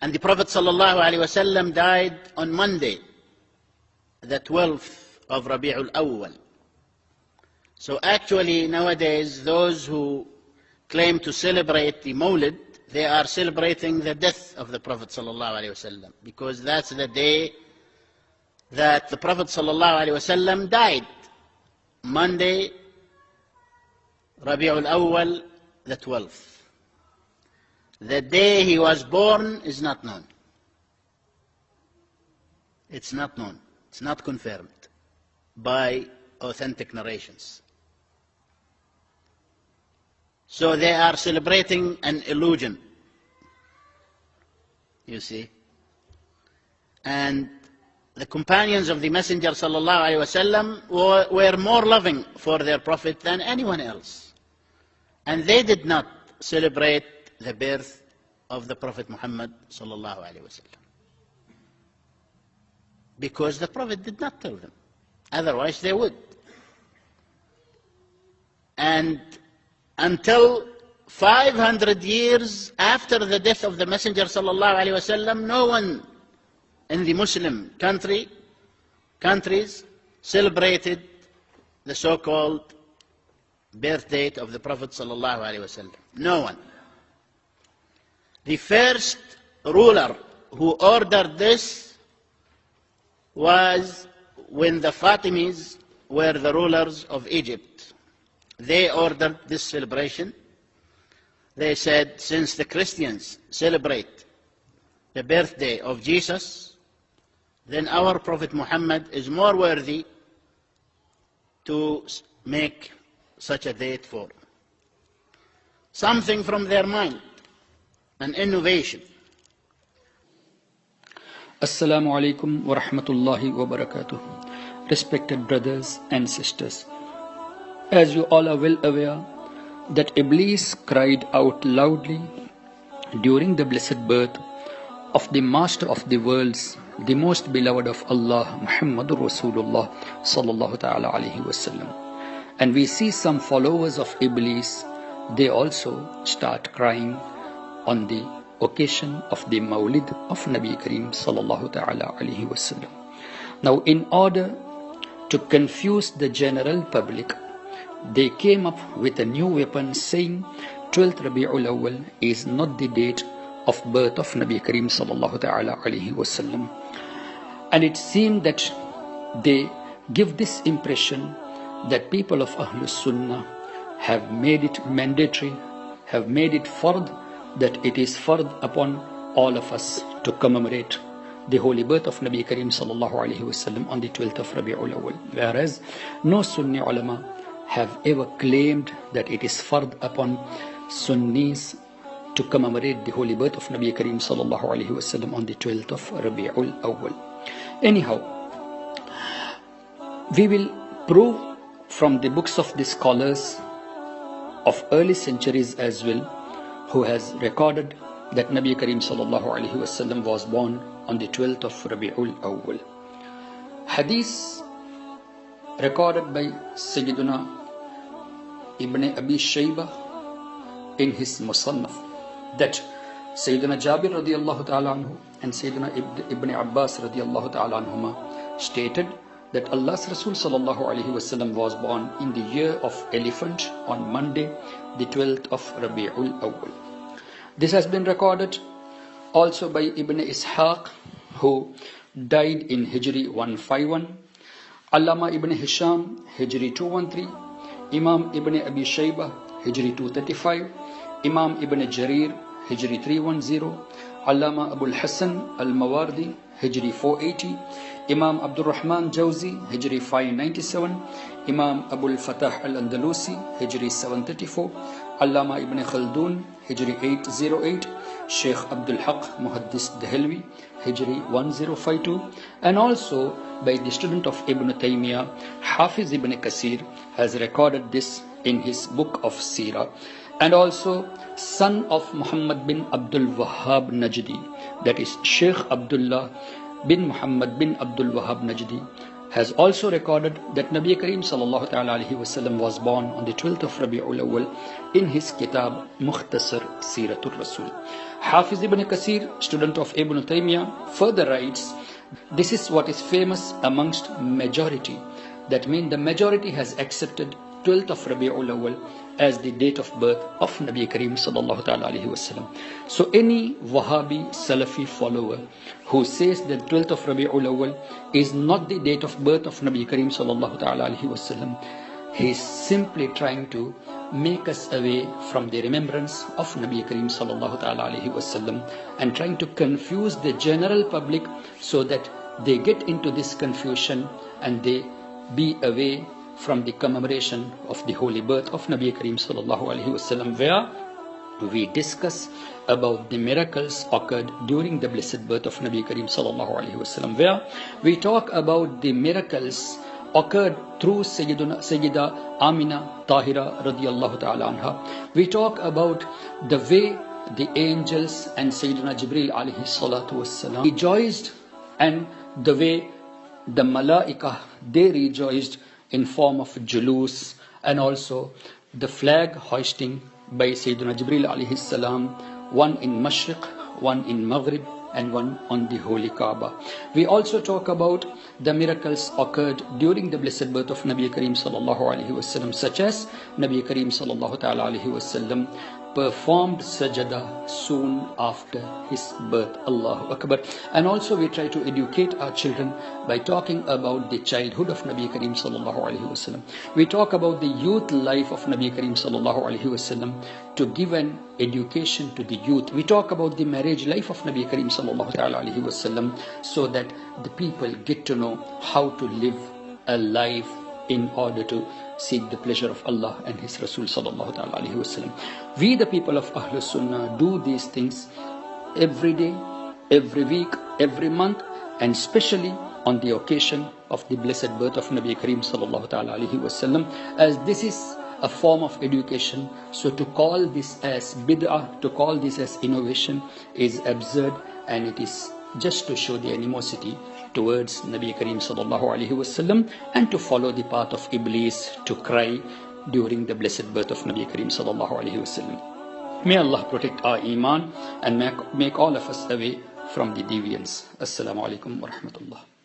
And the Prophet ﷺ died on Monday, the 12th of Rabi'ul Awwal. So actually nowadays those who claim to celebrate the Mawlid, they are celebrating the death of the Prophet ﷺ, because that's the day that the Prophet ﷺ died. Monday, Rabi'ul Awwal, the 12th. The day he was born is not known. It's not known. It's not confirmed by authentic narrations. So they are celebrating an illusion, you see. And the companions of the Messenger ﷺ were more loving for their Prophet than anyone else. And they did not celebrate the birth of the Prophet Muhammad ﷺ, because the Prophet did not tell them. Otherwise they would. And until 500 years after the death of the Messenger ﷺ, no one in the Muslim countries celebrated the so-called birth date of the Prophet ﷺ. No one. The first ruler who ordered this was when the Fatimids were the rulers of Egypt. They ordered this celebration. They said, since the Christians celebrate the birthday of Jesus, then our Prophet Muhammad is more worthy to make such a date for. Something from their mind, an innovation. Assalamu alaikum wa rahmatullahi wa barakatuh. Respected brothers and sisters, as you all are well aware that Iblis cried out loudly during the blessed birth of the Master of the worlds, the most beloved of Allah, Muhammadur Rasulullah sallallahu ta'ala alayhi wasallam. And we see some followers of Iblis, they also start crying on the occasion of the Mawlid of Nabi Kareem sallallahu ta'ala alayhi wasallam. Now, in order to confuse the general public, they came up with a new weapon saying 12th Rabi'ul Awwal is not the date of birth of Nabi Kareem sallallahu ta'ala alayhi wasallam. And it seemed that they give this impression that people of Ahlus Sunnah have made it mandatory, have made it fard, that it is fard upon all of us to commemorate the holy birth of Nabi Kareem sallallahu alayhi wasallam on the 12th of Rabi'ul Awwal. Whereas no Sunni ulama have ever claimed that it is fard upon Sunnis to commemorate the holy birth of Nabi Kareem sallallahu alayhi wasallam on the 12th of Rabi'ul Awwal. Anyhow, we will prove from the books of the scholars of early centuries as well, who has recorded that Nabi Kareem sallallahu alayhi wasallam was born on the 12th of Rabi'ul Awwal. Hadith recorded by Sayyiduna Ibn Abi Shayba in his Musannaf, that Sayyiduna Jabir radiyallahu ta'ala anhu and Sayyiduna Ibn Abbas radiyallahu ta'ala anhuma stated that Allah's Rasul sallallahu alayhi wasallam was born in the year of elephant on Monday, the 12th of Rabi'ul Awwal. This has been recorded also by Ibn Ishaq, who died in Hijri 151, Allama Ibn Hisham, Hijri 213, Imam Ibn Abi Shayba, Hijri 235, Imam Ibn Jarir, Hijri 310, Allama Abul Hassan Al-Mawardi, Hijri 480, Imam Abdul Rahman Jawzi, Hijri 597, Imam Abul Fatah Al-Andalusi, Hijri 734, Allama Ibn Khaldun, Hijri 808, Sheikh Abdul Haq Muhaddis Dehelwi, Hijri 1052, and also by the student of Ibn Taymiyyah, Hafiz Ibn Kasir, has recorded this in his book of Sirah, and also son of Muhammad bin Abdul Wahhab Najdi, that is Sheikh Abdullah bin Muhammad bin Abdul Wahhab Najdi, has also recorded that Nabi Kareem sallallahu ta'ala alaihi wasallam was born on the 12th of Rabi'ul Awwal in his kitab Mukhtasar Siratul Rasul. Hafiz ibn Kasir, student of Ibn Taymiyyah, further writes, this is what is famous amongst majority. That means the majority has accepted 12th of Rabi'ul Awwal as the date of birth of Nabi Kareem sallallahu ta'ala alaihi wasallam. So any Wahabi Salafi follower who says that 12th of Rabi'ul Awwal is not the date of birth of Nabi Kareem sallallahu ta'ala alaihi wasallam, he is simply trying to make us away from the remembrance of Nabi Kareem sallallahu ta'ala alaihi wasallam and trying to confuse the general public so that they get into this confusion and they be away from the commemoration of the holy birth of Nabi Kareem sallallahu alaihi wasallam, where we discuss about the miracles occurred during the blessed birth of Nabi Kareem sallallahu alaihi wasallam, where we talk about the miracles occurred through Sayyida Amina Tahira radiyallahu ta'ala anha. We talk about the way the angels and Sayyidina Jibreel alayhi salatu wassalam rejoiced, and the way the Malaika, they rejoiced in form of julus, and also the flag hoisting by Sayyidina Jibreel alayhi salam, one in Mashriq, one in Maghrib, and one on the Holy Kaaba. We also talk about the miracles occurred during the blessed birth of Nabi Kareem sallallahu alaihi wasallam, such as Nabi Kareem sallallahu ta'ala alaihi wasallam performed sajada soon after his birth. Allahu Akbar. And also we try to educate our children by talking about the childhood of Nabi Kareem sallallahu alaihi wasallam. We talk about the youth life of Nabi Kareem sallallahu alaihi wasallam to give an education to the youth. We talk about the marriage life of Nabi Kareem sallallahu ta'ala alaihi wasallam so that the people get to know how to live a life in order to seek the pleasure of Allah and His Rasul sallallahu ta'ala alaihi wasallam. We the people of Ahlus Sunnah do these things every day, every week, every month, and especially on the occasion of the blessed birth of Nabi Kareem sallallahu ta'ala alaihi wasallam, as this is a form of education. So to call this as bid'ah, to call this as innovation is absurd, and it is just to show the animosity towards Nabi Kareem sallallahu alaihi wasallam and to follow the path of Iblis, to cry during the blessed birth of Nabi Kareem sallallahu alaihi wasallam. May Allah protect our iman and make all of us away from the deviance. Assalamu alaikum wa rahmatullah.